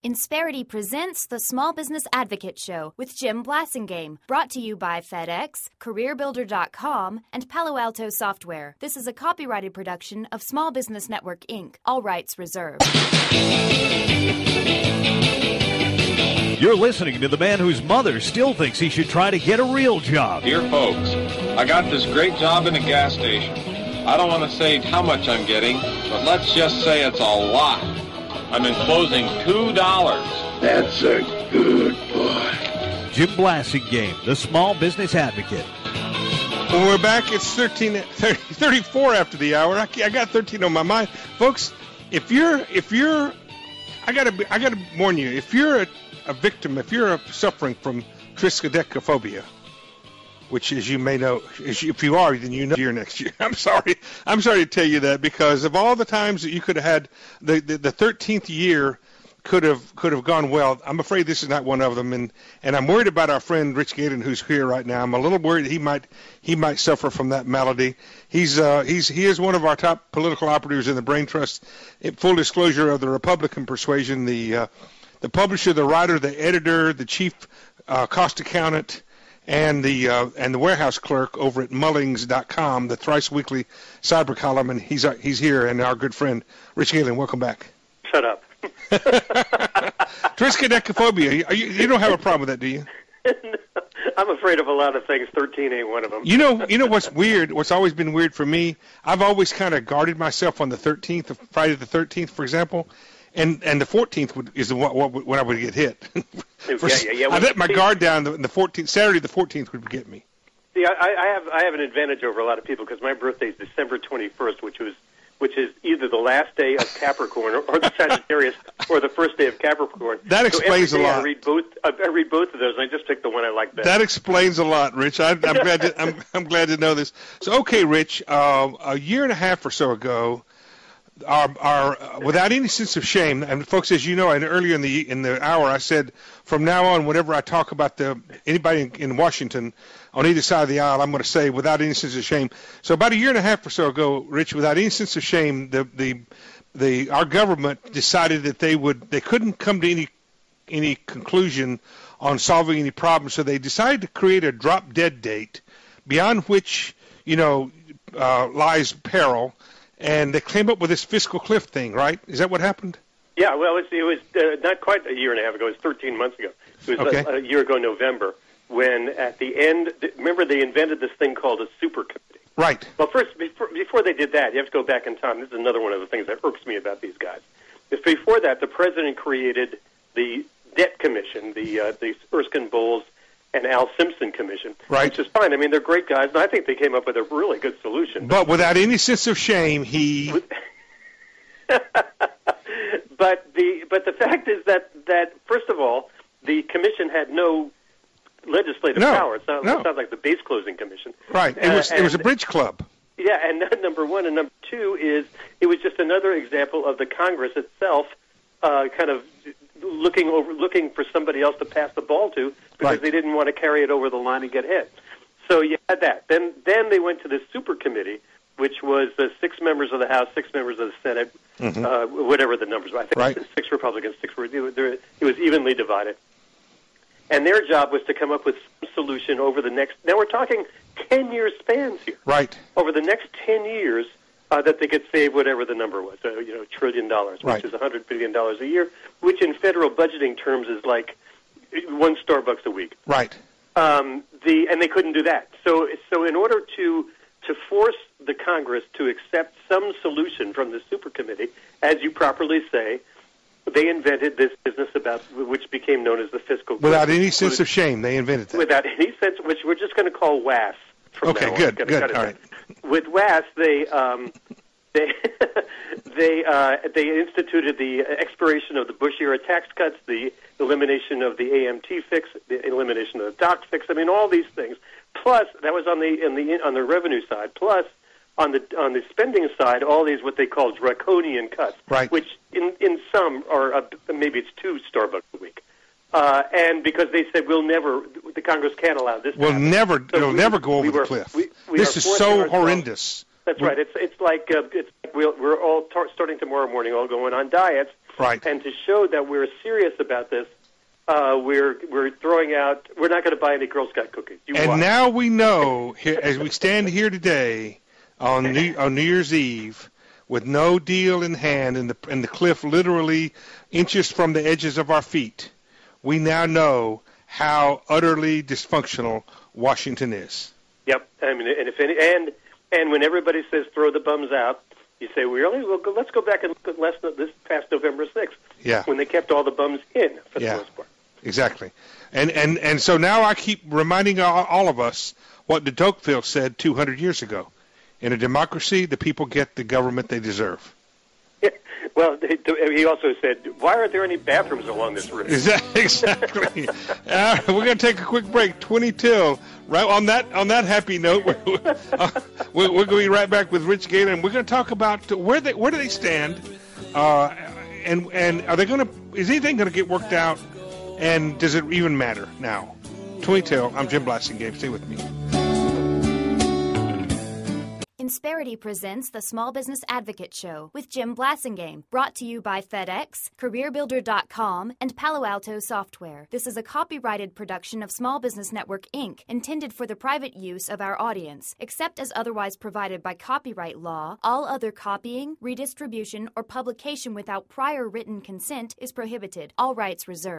Insperity presents the Small Business Advocate Show with Jim Blasingame, brought to you by FedEx, CareerBuilder.com, and Palo Alto Software. This is a copyrighted production of Small Business Network, Inc., all rights reserved. You're listening to the man whose mother still thinks he should try to get a real job. Dear folks, I got this great job in a gas station. I don't want to say how much I'm getting, but let's just say it's a lot. I'm enclosing $2. That's a good boy. Jim Blasingame, the Small Business Advocate. When we're back, it's 34 after the hour. I got 13 on my mind, folks. If you're, I gotta warn you. If you're a victim, if you're suffering from triskaidekaphobia, which, as you may know, if you are, then you know year next year. I'm sorry to tell you that, because of all the times that you could have had, the 13th year could have gone well. I'm afraid this is not one of them, and I'm worried about our friend Rich Galen, who's here right now. I'm a little worried he might suffer from that malady. He is one of our top political operatives in the Brain Trust. In full disclosure, of the Republican persuasion, the publisher, the writer, the editor, the chief cost accountant, and the warehouse clerk over at Mullings.com, the thrice weekly cyber column, and he's here, and our good friend Rich Galen. Welcome back. Shut up. Triskaidekaphobia. You don't have a problem with that, do you? No, I'm afraid of a lot of things. 13 ain't one of them. You know what's weird? What's always been weird for me? I've always kind of guarded myself on the 13th, Friday the 13th, for example. And the 14th is when I would get hit. Yeah. I let my guard down. The 14th, Saturday the 14th would get me. See, I have an advantage over a lot of people because my birthday is December 21st, which is either the last day of Capricorn or the Sagittarius or the first day of Capricorn. That explains a lot. I read both of those, and I just picked the one I like best. That explains a lot, Rich. I'm glad to know this. So, okay, Rich, a year and a half or so ago, our without any sense of shame, and folks, as you know, and earlier in the hour, I said from now on, whenever I talk about anybody in Washington on either side of the aisle, I'm going to say without any sense of shame. So about a year and a half or so ago, Rich, without any sense of shame, our government decided that they couldn't come to any conclusion on solving any problems, so they decided to create a drop dead date beyond which lies peril. And they came up with this fiscal cliff thing, right? Is that what happened? Yeah, well, it was not quite a year and a half ago. It was 13 months ago. It was a year ago, November, when at the end, remember they invented this thing called a super committee. Right. Well, first, before they did that, you have to go back in time. This is another one of the things that irks me about these guys. Before that, the president created the Debt Commission, the Erskine Bowles and Al Simpson Commission, right. Which is fine. I mean, they're great guys, and I think they came up with a really good solution. But without any sense of shame, he... But the fact is that first of all, the commission had no legislative power. It's not like the base closing commission. Right. It was a bridge club. Yeah, and number one, and number two is it was just another example of the Congress itself kind of looking for somebody else to pass the ball to because they didn't want to carry it over the line and get hit. So you had that. Then they went to this super committee, which was 6 members of the House, 6 members of the Senate, whatever the numbers were. I think 6 Republicans, 6 were. It was evenly divided. And their job was to come up with some solution over the next. Now we're talking 10-year spans here. Right. Over the next 10 years, that they could save whatever the number was, $1 trillion, which is $100 billion a year, which in federal budgeting terms is like 1 Starbucks a week. Right. And they couldn't do that. So in order to force the Congress to accept some solution from the super committee, as you properly say, they invented this business about which became known as the fiscal. Without any sense of shame, they invented that. Without any sense, which we're just going to call WAS. Okay, good. All right. With WAS, they instituted the expiration of the Bush era tax cuts, the elimination of the AMT fix, the elimination of the doc fix. I mean, all these things. Plus, that was on the revenue side. Plus, on the spending side, all these what they call draconian cuts, right. Which in some are maybe it's 2 Starbucks a week. And because they said the Congress can't allow this. It'll never go over the cliff. This is so horrendous. That's right. It's like we're all starting tomorrow morning, all going on diets, Right. And to show that we're serious about this, we're throwing out. We're not going to buy any Girl Scout cookies. Now we know, as we stand here today on New Year's Eve, with no deal in hand and the cliff literally inches from the edges of our feet, we now know how utterly dysfunctional Washington is. Yep. I mean, and when everybody says throw the bums out, you say, really? Well, let's go back and look at this past November 6th, when they kept all the bums in for the most part. Exactly. And so now I keep reminding all of us what de Tocqueville said 200 years ago. In a democracy, the people get the government they deserve. Yeah. Well, he also said, why aren't there any bathrooms along this route? Exactly. We're going to take a quick break. 20 till. Right on that happy note, we're going to be right back with Rich Galen. We're going to talk about where do they stand, and are they going to? Is anything going to get worked out? And does it even matter now? 20 till. I'm Jim Blasingame. Stay with me. Insperity presents the Small Business Advocate Show with Jim Blasingame, brought to you by FedEx, CareerBuilder.com, and Palo Alto Software. This is a copyrighted production of Small Business Network, Inc., intended for the private use of our audience. Except as otherwise provided by copyright law, all other copying, redistribution, or publication without prior written consent is prohibited. All rights reserved.